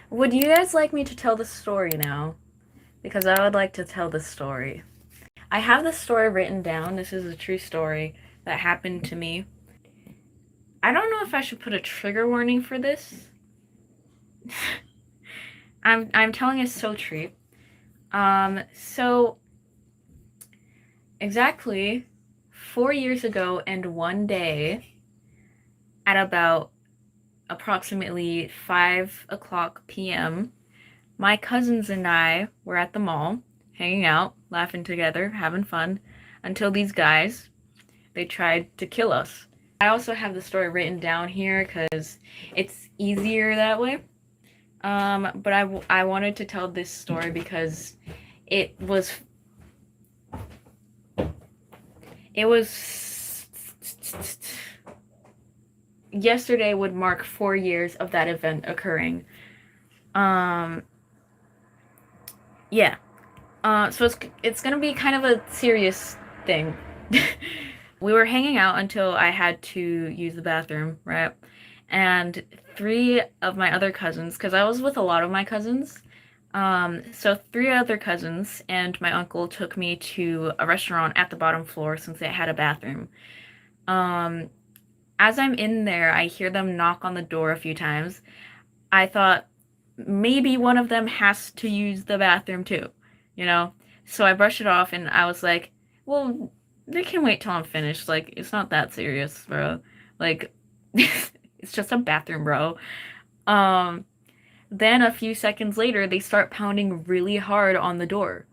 Would you guys like me to tell the story now? Because I would like to tell the story. I have the story written down. This is a true story that happened to me. I don't know if I should put a trigger warning for this. I'm telling a so treat. So exactly 4 years ago and one day, at about approximately 5 o'clock p.m., my cousins and I were at the mall, hanging out, laughing together, having fun, until these guys, they tried to kill us. I also have the story written down here because it's easier that way. But I wanted to tell this story because it was it was yesterday would mark 4 years of that event occurring. Um, yeah. So it's gonna be kind of a serious thing. We were hanging out until I had to use the bathroom, right? And three of my other cousins, because I was with a lot of my cousins, so three other cousins and my uncle took me to a restaurant at the bottom floor since they had a bathroom. Um, as I'm in there, I hear them knock on the door a few times. I thought maybe one of them has to use the bathroom too, you know? So I brushed it off and I was like, well, they can wait till I'm finished. Like, it's not that serious, bro. Like, it's just a bathroom, bro. Um, then a few seconds later, they start pounding really hard on the door.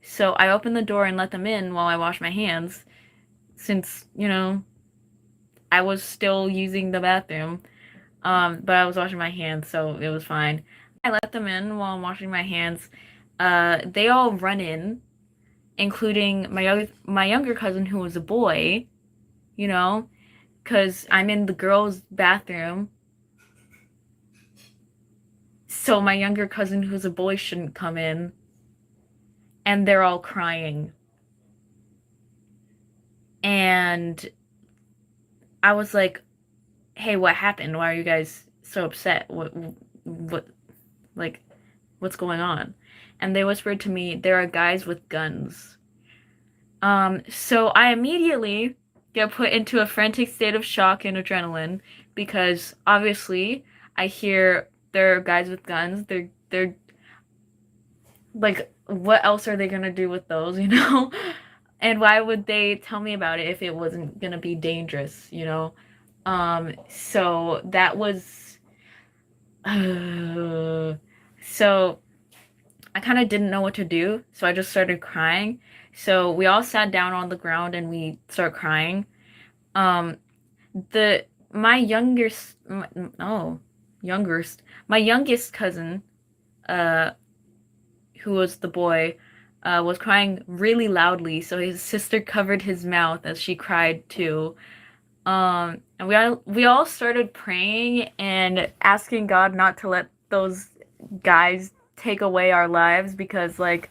So I open the door and let them in while I wash my hands, since, I was still using the bathroom. But I was washing my hands, so it was fine. I let them in while I'm washing my hands. They all run in, including my younger cousin who was a boy, you know, because I'm in the girls' bathroom. So my younger cousin who's a boy shouldn't come in, and they're all crying. And I was like, "Hey, what happened? Why are you guys so upset? What, like, what's going on?" And they whispered to me, "There are guys with guns." So I immediately get put into a frantic state of shock and adrenaline because obviously I hear there are guys with guns. They're like, what else are they gonna do with those, you know? And why would they tell me about it if it wasn't gonna be dangerous, you know? So that was so I kind of didn't know what to do, so I just started crying. So we all sat down on the ground and we started crying. Um, the my youngest, my, oh, youngest, my youngest cousin, uh, who was the boy, was crying really loudly. So his sister covered his mouth as she cried too. And we all started praying and asking God not to let those guys take away our lives because like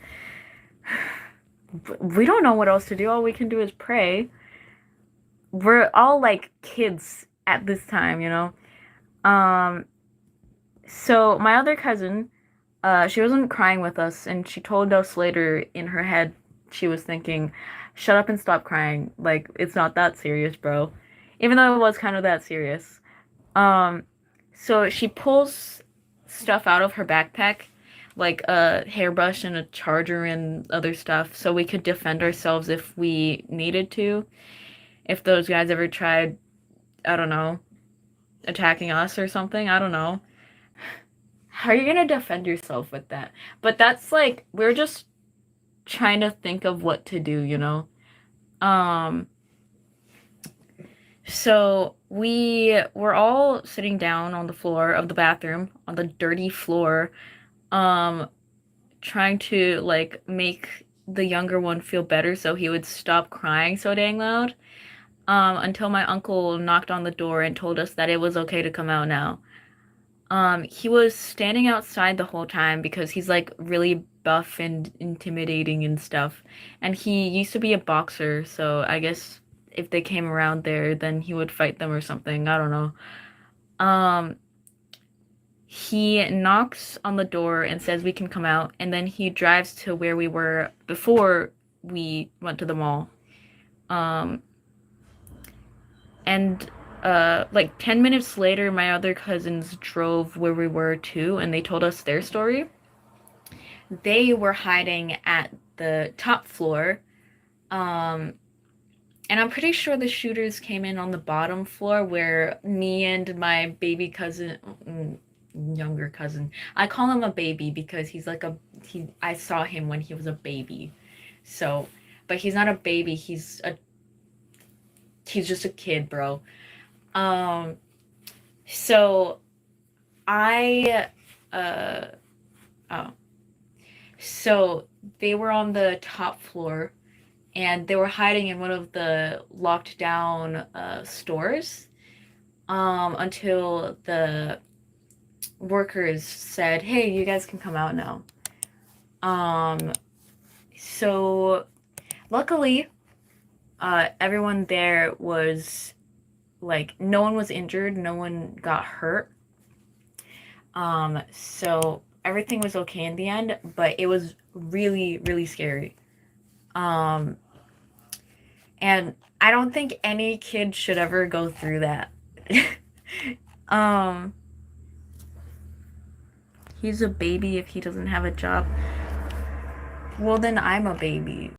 we don't know what else to do. All we can do is pray. We're all like kids at this time, you know. Um, so my other cousin, she wasn't crying with us, and she told us later in her head she was thinking, "Shut up and stop crying. Like it's not that serious, bro." Even though it was kind of that serious. Um, so she pulls stuff out of her backpack, like a hairbrush and a charger and other stuff, so we could defend ourselves if we needed to. If those guys ever tried, I don't know, attacking us or something, I don't know. How are you gonna defend yourself with that? But that's like, we're just trying to think of what to do, you know? Um, So we were all sitting down on the floor of the bathroom, on the dirty floor, um, trying to like make the younger one feel better so he would stop crying so dang loud. Until my uncle knocked on the door and told us that it was okay to come out now. He was standing outside the whole time because he's like really buff and intimidating and stuff. And he used to be a boxer, so I guess if they came around there, then he would fight them or something. I don't know. Um, He knocks on the door and says we can come out, and then he drives to where we were before we went to the mall. Um, and like 10 minutes later, my other cousins drove where we were too, and they told us their story. They were hiding at the top floor. Um, and I'm pretty sure the shooters came in on the bottom floor where me and my baby cousin, younger cousin, I call him a baby because he's like I saw him when he was a baby. So, but he's not a baby, he's just a kid, bro. Um, so I, uh, oh, so they were on the top floor and they were hiding in one of the locked down stores until the workers said, "Hey, you guys can come out now." So luckily, everyone there was like, no one was injured, no one got hurt. So everything was okay in the end, but it was really, really scary. And I don't think any kid should ever go through that. um, he's a baby if he doesn't have a job. Well, then I'm a baby.